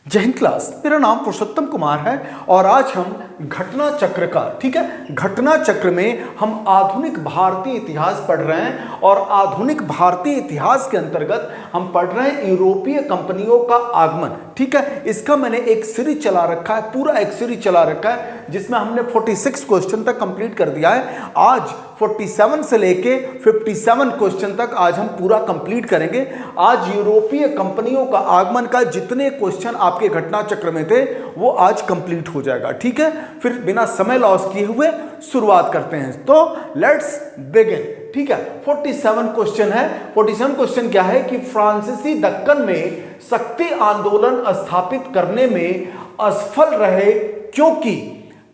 जय हिंद क्लास। मेरा नाम पुरुषोत्तम कुमार है और आज हम घटना चक्र का, ठीक है, घटना चक्र में हम आधुनिक भारतीय इतिहास पढ़ रहे हैं और आधुनिक भारतीय इतिहास के अंतर्गत हम पढ़ रहे हैं यूरोपीय कंपनियों का आगमन। ठीक है, इसका मैंने एक सीरीज चला रखा है, पूरा एक सीरीज चला रखा है जिसमें हमने 46 क्वेश्चन तक कंप्लीट कर दिया है। आज 47 से लेके 57 क्वेश्चन तक आज हम पूरा कंप्लीट करेंगे। आज यूरोपीय कंपनियों का आगमन का जितने क्वेश्चन आपके घटना चक्र में थे वो आज कंप्लीट हो जाएगा। ठीक है, फिर बिना समय लॉस किए हुए शुरुआत करते हैं। तो लेट्स बिगिन। ठीक है, 47 क्वेश्चन है। 47 क्वेश्चन क्या है कि फ्रांसीसी दक्कन में शक्ति आंदोलन स्थापित करने में असफल रहे क्योंकि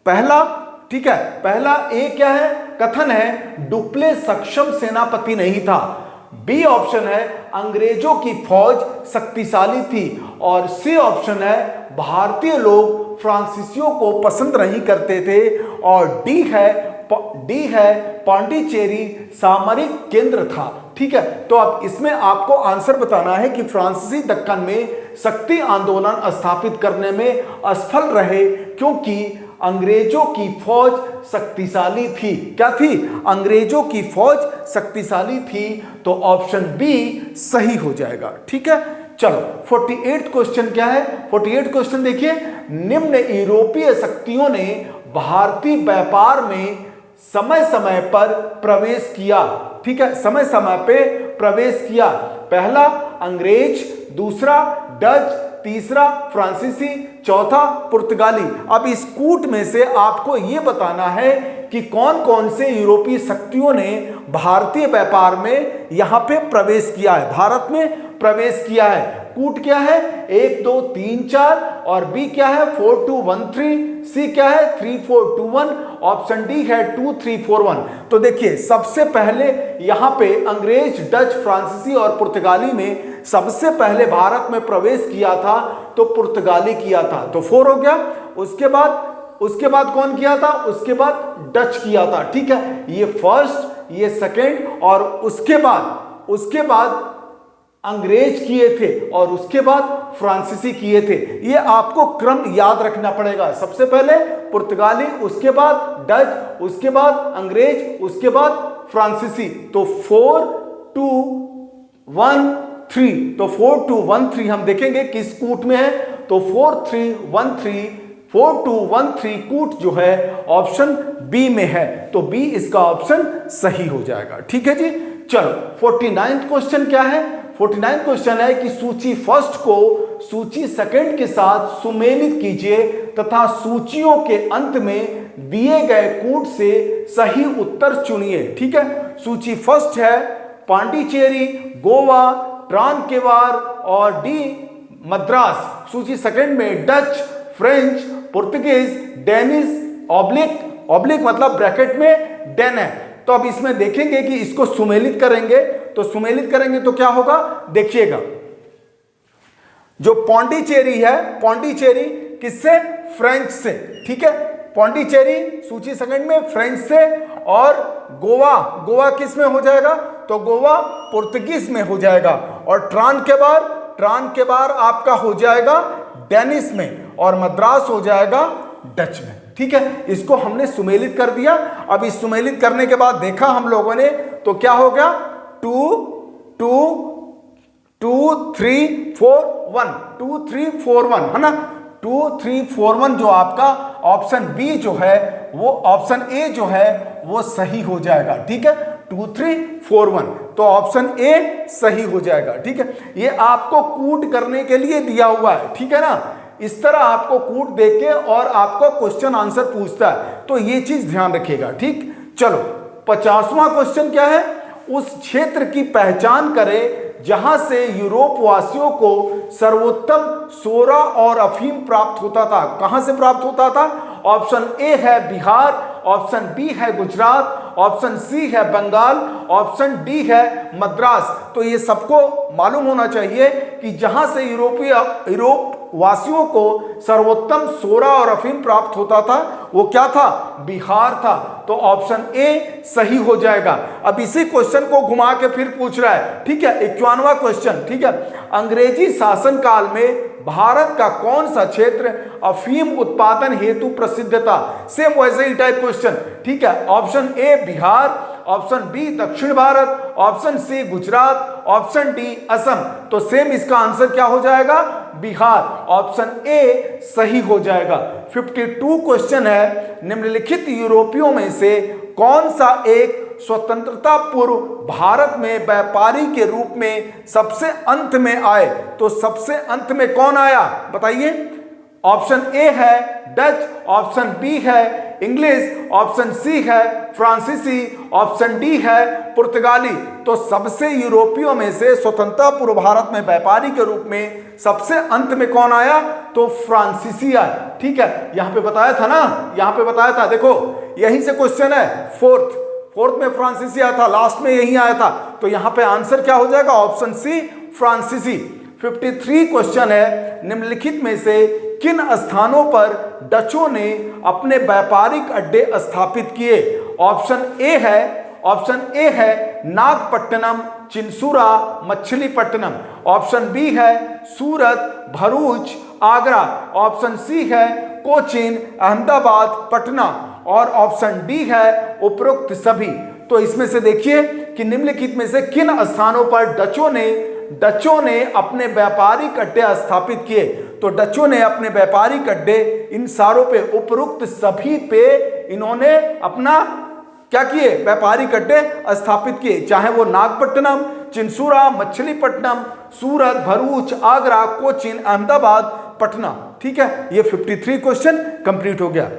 पहला, ठीक है, पहला ए क्या है, कथन है डुप्ले सक्षम सेनापति नहीं था। बी ऑप्शन है अंग्रेजों की फौज शक्तिशाली थी और सी ऑप्शन है भारतीय लोग फ्रांसीसियों को पसंद नहीं करते थे और डी है पांडिचेरी सामरिक केंद्र था। ठीक है, तो अब इसमें आपको आंसर बताना है कि फ्रांसीसी दक्कन में शक्ति आंदोलन स्थापित करने में असफल रहे क्योंकि अंग्रेजों की फौज शक्तिशाली थी। क्या थी? अंग्रेजों की फौज शक्तिशाली थी। तो ऑप्शन बी सही हो जाएगा। ठीक है, चलो 48 क्वेश्चन क्या है? 48 क्वेश्चन देखिए, निम्न यूरोपीय शक्तियों ने भारतीय व्यापार में समय समय पर प्रवेश किया। ठीक है, समय समय पे प्रवेश किया। पहला अंग्रेज, दूसरा डच, तीसरा फ्रांसीसी, चौथा पुर्तगाली। अब इस कूट में से आपको यह बताना है कि कौन कौन से यूरोपीय शक्तियों ने भारतीय व्यापार में यहां पे प्रवेश किया है, भारत में प्रवेश किया है। कूट क्या है? 1 2 3 4 और बी क्या है? 4 2 1 3, सी क्या है? 3 4 2 1, ऑप्शन डी है 2 3 4 1। तो देखिए, सबसे पहले यहां पे अंग्रेज, डच, फ्रांसीसी और पुर्तगाली में सबसे पहले भारत में प्रवेश किया था तो पुर्तगाली किया था, तो 4 हो गया। उसके बाद कौन किया था? उसके बाद डच किया था। ठीक है, ये फर्स्ट, ये सेकंड और उसके बाद अंग्रेज किए थे और उसके बाद फ्रांसीसी किए थे। ये आपको क्रम याद रखना पड़ेगा। सबसे पहले पुर्तगाली, उसके बाद डच, उसके बाद अंग्रेज, उसके बाद फ्रांसीसी। तो 4 2 1 3, तो 4 2 1 3 हम देखेंगे किस कूट में है। तो 4 3 1 3, 4 2 1 3 कूट जो है ऑप्शन बी में है, तो बी इसका ऑप्शन सही हो जाएगा। ठीक है जी, चलो 49 क्वेश्चन क्या है? 49 क्वेश्चन है कि सूची फर्स्ट को सूची सेकंड के साथ सुमेलित कीजिए तथा सूचियों के अंत में दिए गए कूट से सही उत्तर चुनिए। ठीक है, सूची फर्स्ट है पांडिचेरी, गोवा, ट्रांकेवार और डी मद्रास। सूची सेकंड में Dutch, French, Portuguese, Danish, oblique मतलब ब्रैकेट में डेन है। तो अब इसमें देखेंगे कि इसको सुमेलित करेंगे, तो सुमेलित करेंगे तो क्या होगा, देखिएगा। जो पौंडीचेरी है, पौंडीचेरी किससे? फ्रेंच से। ठीक है, पौंडीचेरी सूची सेकंड में फ्रेंच से और गोवा किस में हो जाएगा? तो गोवा पुर्तगीज में हो जाएगा और ट्रांकेबार आपका हो जाएगा डेनिश में और मद्रास हो जाएगा डच में। ठीक है, इसको हमने सुमेलित कर दिया। अब इस सुमेलित करने के बाद देखा हम लोगों ने तो क्या हो गया? 2 2 2 3 4 1, 2 3 4 1 है ना। 2 3 4 1 जो आपका ऑप्शन बी जो है वो ऑप्शन ए जो है वो सही हो जाएगा। ठीक है, 2 3 4 1, तो ऑप्शन ए सही हो जाएगा। ठीक है, ये आपको कूट करने के लिए दिया हुआ है। ठीक है ना, इस तरह आपको कूट देके और आपको क्वेश्चन आंसर पूछता है, तो ये चीज ध्यान रखिएगा। ठीक, चलो 50वां क्वेश्चन क्या है? उस क्षेत्र की पहचान करें जहां से यूरोप वासियों को सर्वोत्तम सोरा और अफीम प्राप्त होता था। कहां से प्राप्त होता था? ऑप्शन ए है बिहार, ऑप्शन बी है गुजरात, ऑप्शन सी है बंगाल, ऑप्शन डी है मद्रास। तो ये सबको मालूम होना चाहिए कि जहां से यूरोप वासियों को सर्वोत्तम सोरा और अफीम प्राप्त होता था, वो क्या था? बिहार था। तो ऑप्शन ए सही हो जाएगा। अब इसी क्वेश्चन को घुमा के फिर पूछ रहा है, ठीक है, 51वां क्वेश्चन, ठीक है, अंग्रेजी शासन काल में भारत का कौन सा क्षेत्र अफीम उत्पादन हेतु प्रसिद्ध था? सेम वैसे ही टाइप क्वेश्चन, ठीक है। Option A Bihar, option B Dakshin Bharat, option C Gujarat, option D Assam. तो सेम इसका आंसर क्या हो जाएगा? बिहार। ऑप्शन ए सही हो जाएगा। 52 क्वेश्चन है, निम्नलिखित यूरोपियों में से कौन सा एक स्वतंत्रता पूर्व भारत में व्यापारी के रूप में सबसे अंत में आए? तो सबसे अंत में कौन आया बताइए? ऑप्शन ए है डच, ऑप्शन बी है इंग्लिश, ऑप्शन सी है फ्रांसीसी, ऑप्शन डी है पुर्तगाली। तो सबसे यूरोपियों में से स्वतंत्रता पूर्व भारत में व्यापारी के रूप में सबसे अंत में कौन आया? तो फ्रांसीसी आया, ठीक है। यहां पे बताया था ना, यहां पे बताया था, देखो यहीं से क्वेश्चन है, फोर्थ में फ्रांसीसी आया था, लास्ट में यही आया था। तो यहां पे आंसर क्या हो जाएगा? ऑप्शन सी फ्रांसीसी। 53 क्वेश्चन है, निम्नलिखित में से किन स्थानों पर डचों ने अपने व्यापारिक अड्डे स्थापित किए? ऑप्शन ए है नागपट्टनम, चिंसुरा, मछलीपट्टनम। ऑप्शन बी है सूरत, भरूच, आगरा। ऑप्शन सी है कोचीन, अहमदाबाद, पटना। और ऑप्शन डी है उपरोक्त सभी। तो इसमें से देखिए कि निम्नलिखित में से किन स्थानों पर डचों ने अपने व्यापारिक अड्डे स्थापित किए? तो डचों ने अपने व्यापारिक अड्डे इन सारों पे, उपरोक्त सभी पे इन्होंने अपना क्या किए? व्यापारिक अड्डे स्थापित किए, चाहे वो नागपट्टनम, चिंसुरा, मछलीपट्टनम, सूरत, भरूच, आगरा, कोचीन, अहमदाबाद, पटना। ठीक है, ये 53 क्वेश्चन कंप्लीट हो गया।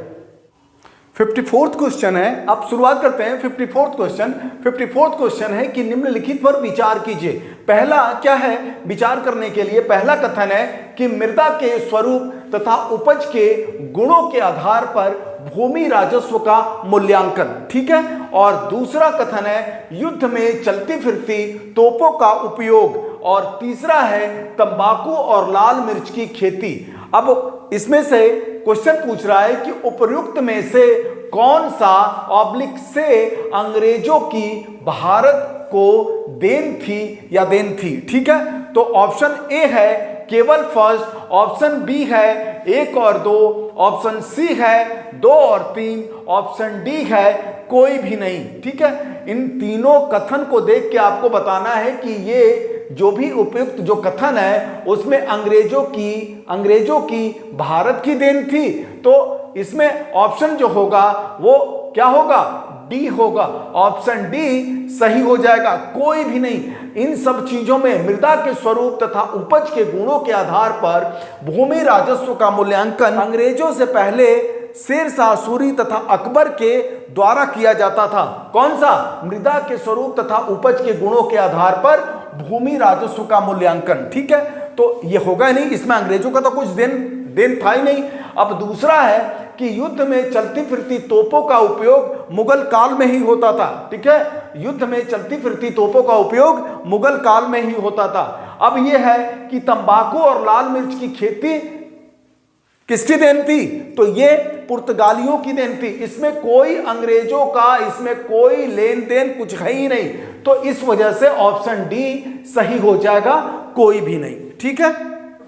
54th क्वेश्चन है, अब शुरुआत करते हैं। 54th क्वेश्चन है कि निम्नलिखित पर विचार कीजिए। पहला क्या है विचार करने के लिए? पहला कथन है कि मृदा के स्वरूप तथा उपज के गुणों के आधार पर भूमि राजस्व का मूल्यांकन, ठीक है। और दूसरा कथन है युद्ध में चलती फिरती तोपों का उपयोग। और तीसरा है तंबाकू और लाल मिर्च की खेती। अब इसमें से क्वेश्चन पूछ रहा है कि उपयुक्त में से कौन सा ऑब्लिक से अंग्रेजों की भारत को देन थी या देन थी, ठीक है। तो ऑप्शन ए है केवल फर्स्ट, ऑप्शन बी है 1 और 2, ऑप्शन सी है 2 और 3, ऑप्शन डी है कोई भी नहीं, ठीक है। इन तीनों कथन को देख के आपको बताना है कि ये जो भी उपयुक्त जो कथन है उसमें अंग्रेजों की भारत की देन थी। तो इसमें ऑप्शन जो होगा वो क्या होगा? डी होगा। ऑप्शन डी सही हो जाएगा, कोई भी नहीं। इन सब चीजों में मृदा के स्वरूप तथा उपज के गुणों के आधार पर भूमि राजस्व का मूल्यांकन अंग्रेजों से पहले शेरशाह सूरी तथा अकबर के द्वारा किया जाता था। कौन सा? मृदा के स्वरूप तथा उपज के गुणों के आधार पर भूमि राजस्व का मूल्यांकन, ठीक है। तो ये होगा नहीं, इसमें अंग्रेजों का तो कुछ देन था ही नहीं। अब दूसरा है कि युद्ध में चलती फिरती तोपों का उपयोग मुगल काल में ही होता था, ठीक है। युद्ध में चलती फिरती तोपों का उपयोग मुगल काल में ही होता था। अब यह है कि तंबाकू और लाल मिर्च की खेती किसकी देन थी? तो ये पुर्तगालियों की देन थी। इसमें कोई अंग्रेजों का इसमें कोई लेन देन कुछ है ही नहीं। तो इस वजह से ऑप्शन डी सही हो जाएगा, कोई भी नहीं, ठीक है।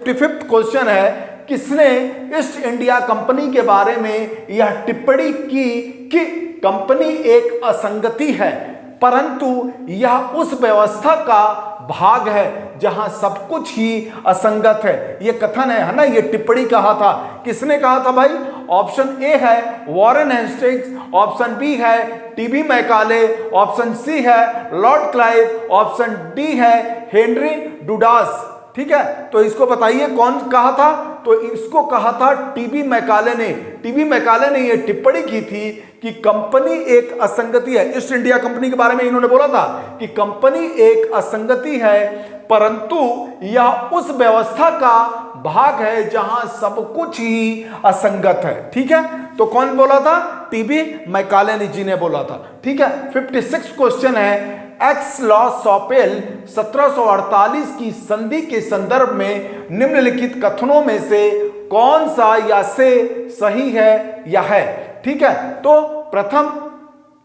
55th क्वेश्चन है, किसने ईस्ट इंडिया कंपनी के बारे में यह टिप्पणी की कि कंपनी एक असंगति है, परंतु यह उस व्यवस्था का भाग है जहां सब कुछ ही असंगत है? ये कथन है ना, ये टिप्पणी कहा था। किसने कहा था भाई? ऑप्शन ए है वॉरेन हेस्टिंग्स, ऑप्शन बी है टीबी मैकाले, ऑप्शन सी है लॉर्ड क्लाइव, ऑप्शन डी है हेनरी डुडास, ठीक है। तो इसको बताइए कौन कहा था? तो इसको कहा था टीबी मैकाले ने। टीबी मैकाले ने यह टिप्पणी की थी कि कंपनी एक असंगति है। ईस्ट इंडिया कंपनी के बारे में इन्होंने बोला था कि कंपनी एक असंगति है, परंतु यह उस व्यवस्था का भाग है जहां सब कुछ ही असंगत है, ठीक है। तो कौन बोला था? टीबी मैकाले जी ने बोला था, ठीक है। 56 क्वेश्चन है, एक्स लॉ सॉपेल 1748 की संधि के संदर्भ में निम्नलिखित कथनों में से कौन सा या से सही है या है। ठीक है, तो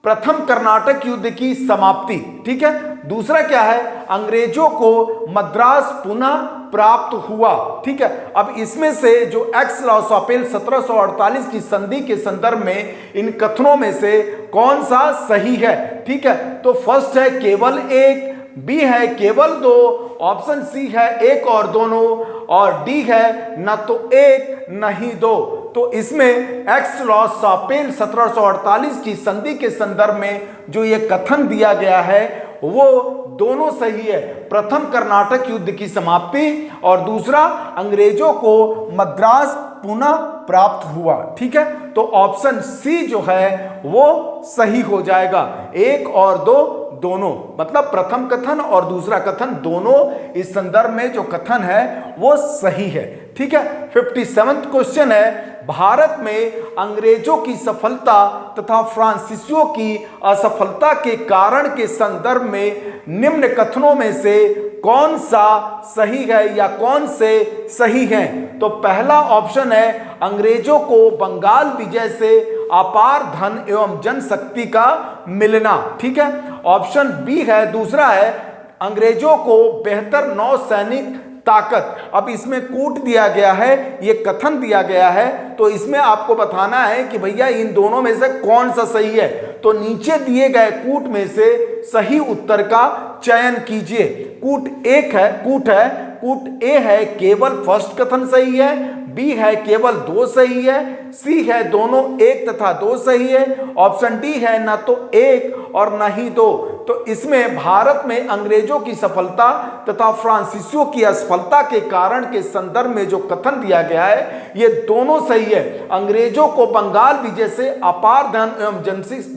प्रथम कर्नाटक युद्ध की समाप्ति। ठीक है, दूसरा क्या है, अंग्रेजों को मद्रास पुनः प्राप्त हुआ। ठीक है, अब इसमें से जो एक्स लॉ सॉपेल 1748 की संधि के संदर्भ में इन कथनों में से कौन सा सही है। ठीक है, तो फर्स्ट है केवल एक, बी है केवल दो, ऑप्शन सी है एक और दोनों, और डी है न तो एक नहीं दो। तो इसमें एक्स लॉ सॉपेल 1748 की संधि के संदर्भ में जो ये कथन दिया गया है वो दोनों सही है। प्रथम कर्नाटक युद्ध की समाप्ति और दूसरा अंग्रेजों को मद्रास पुनः प्राप्त हुआ। ठीक है, तो ऑप्शन सी जो है वो सही हो जाएगा। एक और दो दोनों, मतलब प्रथम कथन और दूसरा कथन दोनों इस संदर्भ में जो कथन है वो सही है। ठीक है, 57वां क्वेश्चन है, भारत में अंग्रेजों की सफलता तथा फ्रांसीसियों की असफलता के कारण के संदर्भ में निम्न कथनों में से कौन सा सही है या कौन से सही हैं। तो पहला ऑप्शन है अंग्रेजों को बंगाल विजय से अपार धन एवं जनशक्ति का मिलना। ठीक है, ऑप्शन बी है, दूसरा है अंग्रेजों को बेहतर नौसैनिक ताकत। अब इसमें कूट दिया गया है, ये कथन दिया गया है, तो इसमें आपको बताना है कि भैया इन दोनों में से कौन सा सही है। तो नीचे दिए गए कूट में से सही उत्तर का चयन कीजिए। कूट कूट ए है केवल फर्स्ट कथन सही है, बी है केवल दो सही है, सी है दोनों एक तथा दो सही है, ऑप्शन डी है न तो एक और न ही दो। तो इसमें भारत में अंग्रेजों की सफलता तथा फ्रांसीसियों की असफलता के कारण के संदर्भ में जो कथन दिया गया है ये दोनों सही है। अंग्रेजों को बंगाल विजय से अपार धन एवं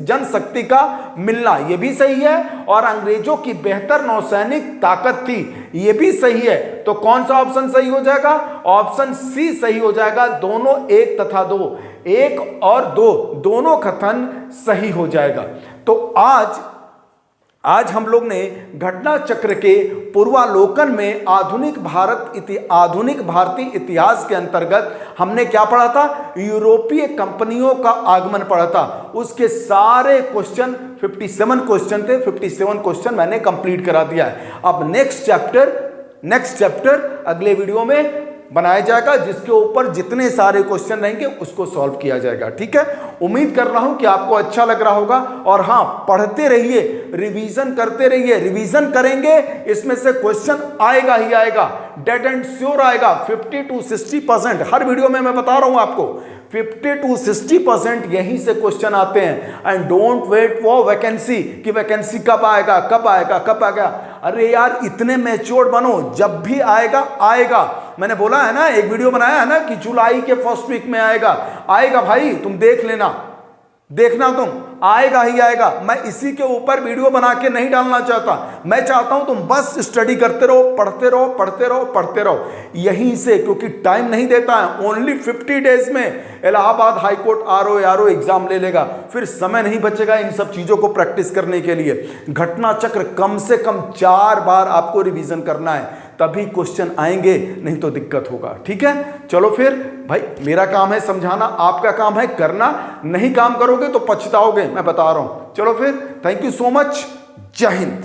जनशक्ति का मिलना ये भी सही है, और अंग्रेजों की बेहतर नौसैनिक ताकत थी ये भी सही है। तो कौन सा ऑप्शन सही हो जाएगा, ऑप्शन सी सही हो जाएगा। दोनों एक तथा दो, एक और दो दोनों कथन सही हो जाएगा। तो आज हम लोग ने घटना चक्र के पूर्वालोकन में आधुनिक भारतीय इतिहास के अंतर्गत हमने क्या पढ़ा था, यूरोपीय कंपनियों का आगमन पढ़ा था। उसके सारे क्वेश्चन 57 क्वेश्चन थे, 57 क्वेश्चन मैंने कंप्लीट करा दिया है। अब नेक्स्ट चैप्टर अगले वीडियो में बनाया जाएगा जिसके ऊपर जितने सारे क्वेश्चन रहेंगे उसको सॉल्व किया जाएगा। ठीक है, उम्मीद कर रहा हूं कि आपको अच्छा लग रहा होगा। और हाँ, पढ़ते रहिए, रिवीजन करते रहिए, रिवीजन करेंगे इसमें से क्वेश्चन आएगा ही आएगा, डेड एंड श्योर आएगा। 50 to 60% हर वीडियो में मैं बता रहा हूं आपको, 50 to 60% यहीं से क्वेश्चन आते हैं। And don't wait for vacancy कि वैकेंसी कब आएगा कब आएगा। अरे यार, इतने मैच्योर बनो, जब भी आएगा। मैंने बोला है ना, एक वीडियो बनाया है ना कि जुलाई के फर्स्ट वीक में आएगा भाई, तुम देखना तुम, आएगा ही आएगा। मैं इसी के ऊपर वीडियो बना के नहीं डालना चाहता, मैं चाहता हूं तुम बस स्टडी करते रहो, पढ़ते रहो यहीं से, क्योंकि टाइम नहीं देता है। ओनली 50 डेज में इलाहाबाद हाईकोर्ट आरओ एग्जाम ले लेगा, फिर समय नहीं बचेगा इन सब चीजों को प्रैक्टिस करने के लिए। घटना चक्र कम से कम 4 बार आपको रिवीजन करना है, तभी क्वेश्चन आएंगे, नहीं तो दिक्कत होगा। ठीक है, चलो फिर भाई, मेरा काम है समझाना, आपका काम है करना। नहीं काम करोगे तो पछताओगे, मैं बता रहा हूं। चलो फिर, थैंक यू सो मच, जय हिंद।